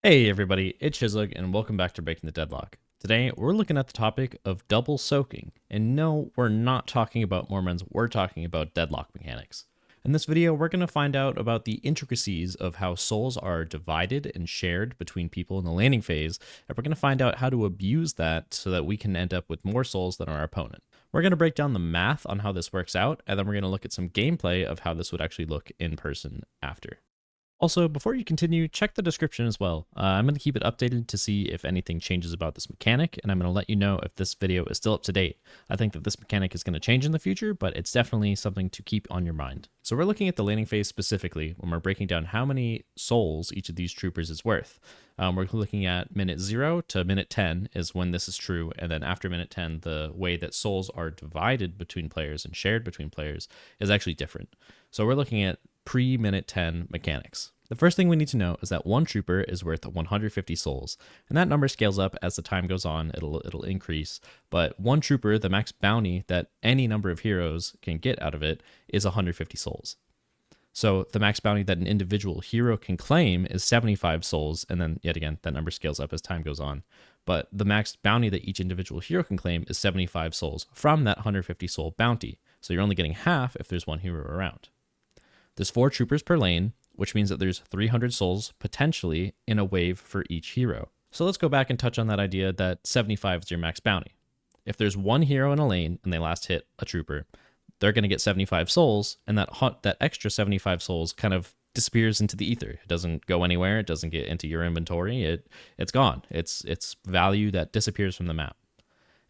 Hey everybody, it's Shizug and welcome back to Breaking the Deadlock. Today we're looking at the topic of double soaking, and no, we're not talking about Mormons, we're talking about deadlock mechanics. In this video, we're going to find out about the intricacies of how souls are divided and shared between people in the laning phase, and we're going to find out how to abuse that so that we can end up with more souls than our opponent. We're going to break down the math on how this works out, and then we're going to look at some gameplay of how this would actually look in person after. Also, before you continue, check the description as well. I'm going to keep it updated to see if anything changes about this mechanic, and I'm going to let you know if this video is still up to date. I think that this mechanic is going to change in the future, but it's definitely something to keep on your mind. So we're looking at the laning phase specifically when we're breaking down how many souls each of these troopers is worth. We're looking at minute 0 to minute 10 is when this is true, and then after minute 10, the way that souls are divided between players and shared between players is actually different. So we're looking at pre-minute 10 mechanics. The first thing we need to know is that one trooper is worth 150 souls, and that number scales up as the time goes on. It'll increase, but one trooper, the max bounty that any number of heroes can get out of it, is 150 souls. So the max bounty that an individual hero can claim is 75 souls, and then yet again, that number scales up as time goes on. But the max bounty that each individual hero can claim is 75 souls from that 150 soul bounty. So you're only getting half if there's one hero around. There's 4 troopers per lane, which means that there's 300 souls potentially in a wave for each hero. So let's go back and touch on that idea that 75 is your max bounty. If there's one hero in a lane and they last hit a trooper, they're going to get 75 souls, and that extra 75 souls kind of disappears into the ether. It doesn't go anywhere. It doesn't get into your inventory. It's gone. It's value that disappears from the map.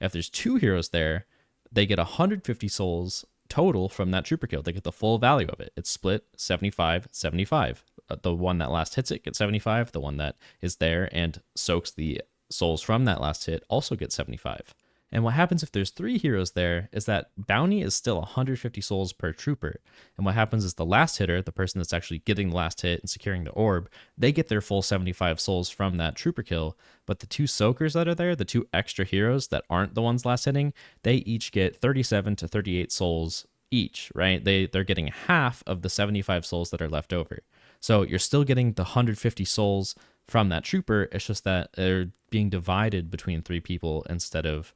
If there's 2 heroes there, they get 150 souls total from that trooper kill. They get the full value of it. It's split 75-75. The one that last hits it gets 75. The one that is there and soaks the souls from that last hit also gets 75. And what happens if there's 3 heroes there is that bounty is still 150 souls per trooper. And what happens is the last hitter, the person that's actually getting the last hit and securing the orb, they get their full 75 souls from that trooper kill. But the 2 soakers that are there, the 2 extra heroes that aren't the ones last hitting, they each get 37 to 38 souls each, right? They're getting half of the 75 souls that are left over. So you're still getting the 150 souls from that trooper. It's just that they're being divided between 3 people instead of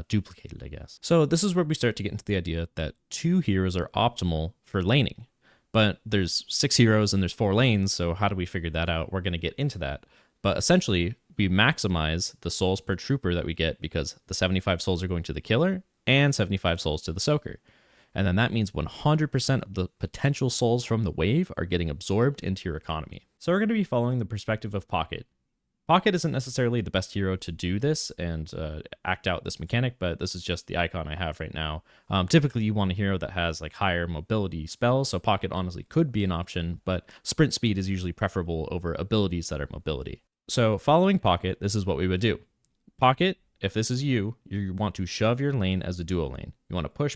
duplicated, I guess. So this is where we start to get into the idea that 2 heroes are optimal for laning. But there's 6 heroes and there's 4 lanes, so how do we figure that out? We're going to get into that. But essentially, we maximize the souls per trooper that we get because the 75 souls are going to the killer and 75 souls to the soaker. And then that means 100% of the potential souls from the wave are getting absorbed into your economy. So we're going to be following the perspective of Pocket. Pocket isn't necessarily the best hero to do this and act out this mechanic, but this is just the icon I have right now. Typically, you want a hero that has like higher mobility spells, so Pocket honestly could be an option, but sprint speed is usually preferable over abilities that are mobility. So following Pocket, this is what we would do. Pocket, if this is you want to shove your lane as a duo lane. You want to push,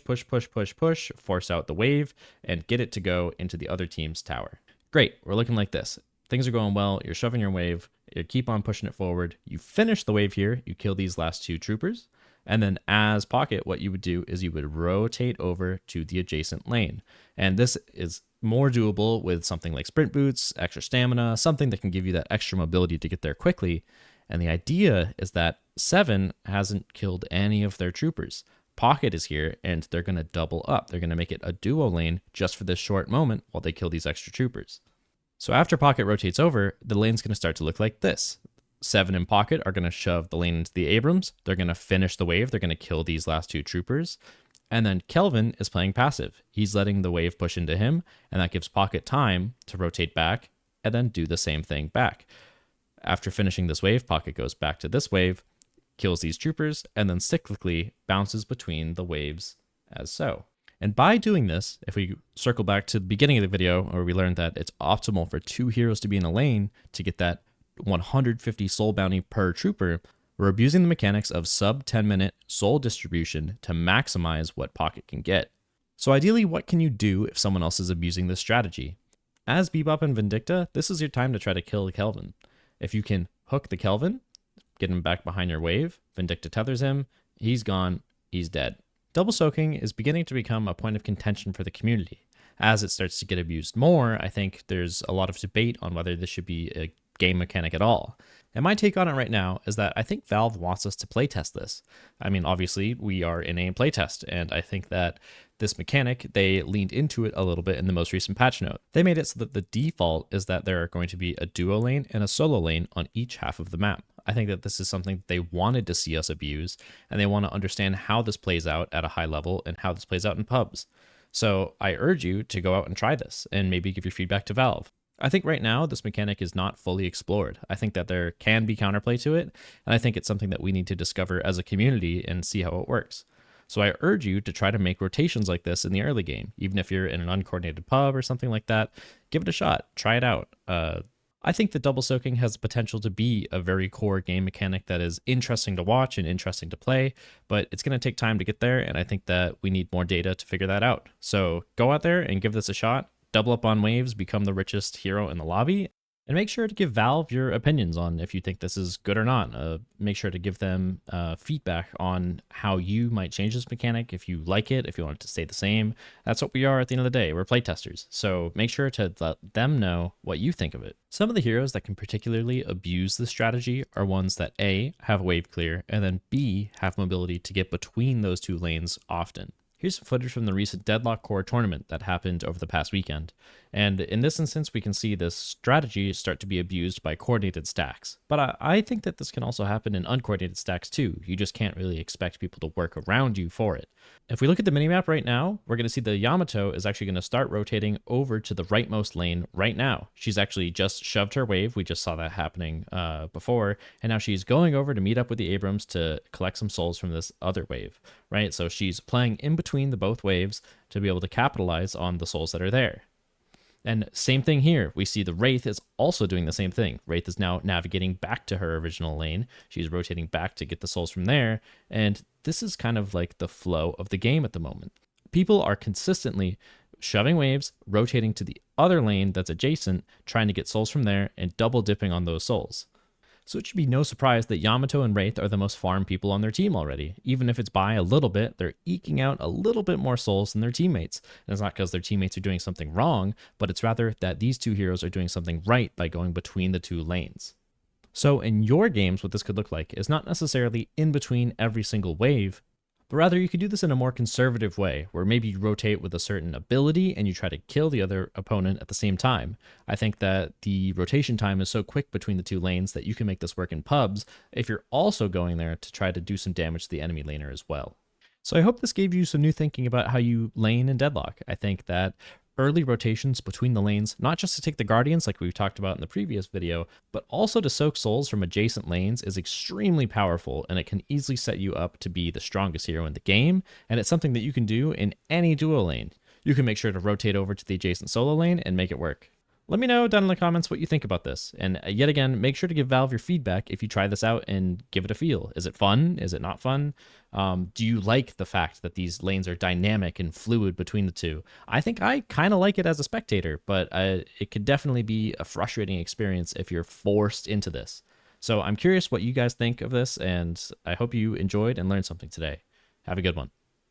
force out the wave, and get it to go into the other team's tower. Great, we're looking like this. Things are going well, you're shoving your wave, you keep on pushing it forward, you finish the wave here, you kill these last 2 troopers, and then as Pocket, what you would do is you would rotate over to the adjacent lane. And this is more doable with something like sprint boots, extra stamina, something that can give you that extra mobility to get there quickly. And the idea is that 7 hasn't killed any of their troopers. Pocket is here, and they're going to double up. They're going to make it a duo lane just for this short moment while they kill these extra troopers. So after Pocket rotates over, the lane's going to start to look like this. 7 and Pocket are going to shove the lane into the Abrams. They're going to finish the wave. They're going to kill these last 2 troopers. And then Kelvin is playing passive. He's letting the wave push into him, and that gives Pocket time to rotate back and then do the same thing back. After finishing this wave, Pocket goes back to this wave, kills these troopers, and then cyclically bounces between the waves as so. And by doing this, if we circle back to the beginning of the video where we learned that it's optimal for 2 heroes to be in a lane to get that 150 soul bounty per trooper, we're abusing the mechanics of sub 10-minute soul distribution to maximize what Pocket can get. So ideally, what can you do if someone else is abusing this strategy? As Bebop and Vindicta, this is your time to try to kill the Kelvin. If you can hook the Kelvin, get him back behind your wave, Vindicta tethers him, he's gone, he's dead. Double soaking is beginning to become a point of contention for the community. As it starts to get abused more, I think there's a lot of debate on whether this should be a game mechanic at all. And my take on it right now is that I think Valve wants us to playtest this. I mean, obviously, we are in a playtest, and I think that this mechanic, they leaned into it a little bit in the most recent patch note. They made it so that the default is that there are going to be a duo lane and a solo lane on each half of the map. I think that this is something that they wanted to see us abuse, and they want to understand how this plays out at a high level and how this plays out in pubs. So I urge you to go out and try this and maybe give your feedback to Valve. I think right now this mechanic is not fully explored. I think that there can be counterplay to it, and I think it's something that we need to discover as a community and see how it works. So I urge you to try to make rotations like this in the early game, even if you're in an uncoordinated pub or something like that. Give it a shot. Try it out. I think that double soaking has the potential to be a very core game mechanic that is interesting to watch and interesting to play, but it's going to take time to get there, and I think that we need more data to figure that out. So go out there and give this a shot. Double up on waves, become the richest hero in the lobby, and make sure to give Valve your opinions on if you think this is good or not. Make sure to give them feedback on how you might change this mechanic, if you like it, if you want it to stay the same. That's what we are at the end of the day. We're playtesters. So make sure to let them know what you think of it. Some of the heroes that can particularly abuse this strategy are ones that A, have wave clear, and then B, have mobility to get between those two lanes often. Here's some footage from the recent Deadlock Core tournament that happened over the past weekend. And in this instance, we can see this strategy start to be abused by coordinated stacks. But I think that this can also happen in uncoordinated stacks too. You just can't really expect people to work around you for it. If we look at the minimap right now, we're going to see the Yamato is actually going to start rotating over to the rightmost lane right now. She's actually just shoved her wave. We just saw that happening before. And now she's going over to meet up with the Abrams to collect some souls from this other wave, right? So she's playing in between the both waves to be able to capitalize on the souls that are there. And same thing here. We see the Wraith is also doing the same thing. Wraith is now navigating back to her original lane. She's rotating back to get the souls from there. And this is kind of like the flow of the game at the moment. People are consistently shoving waves, rotating to the other lane that's adjacent, trying to get souls from there, and double dipping on those souls. So it should be no surprise that Yamato and Wraith are the most farm people on their team already. Even if it's by a little bit, they're eking out a little bit more souls than their teammates. And it's not because their teammates are doing something wrong, but it's rather that these two heroes are doing something right by going between the two lanes. So in your games, what this could look like is not necessarily in between every single wave, but rather you could do this in a more conservative way, where maybe you rotate with a certain ability and you try to kill the other opponent at the same time. I think that the rotation time is so quick between the two lanes that you can make this work in pubs if you're also going there to try to do some damage to the enemy laner as well. So I hope this gave you some new thinking about how you lane in Deadlock. I think that early rotations between the lanes, not just to take the Guardians like we've talked about in the previous video, but also to soak souls from adjacent lanes is extremely powerful, and it can easily set you up to be the strongest hero in the game, and it's something that you can do in any duo lane. You can make sure to rotate over to the adjacent solo lane and make it work. Let me know down in the comments what you think about this. And yet again, make sure to give Valve your feedback if you try this out and give it a feel. Is it fun? Is it not fun? Do you like the fact that these lanes are dynamic and fluid between the two? I think I kind of like it as a spectator, but it could definitely be a frustrating experience if you're forced into this. So I'm curious what you guys think of this, and I hope you enjoyed and learned something today. Have a good one.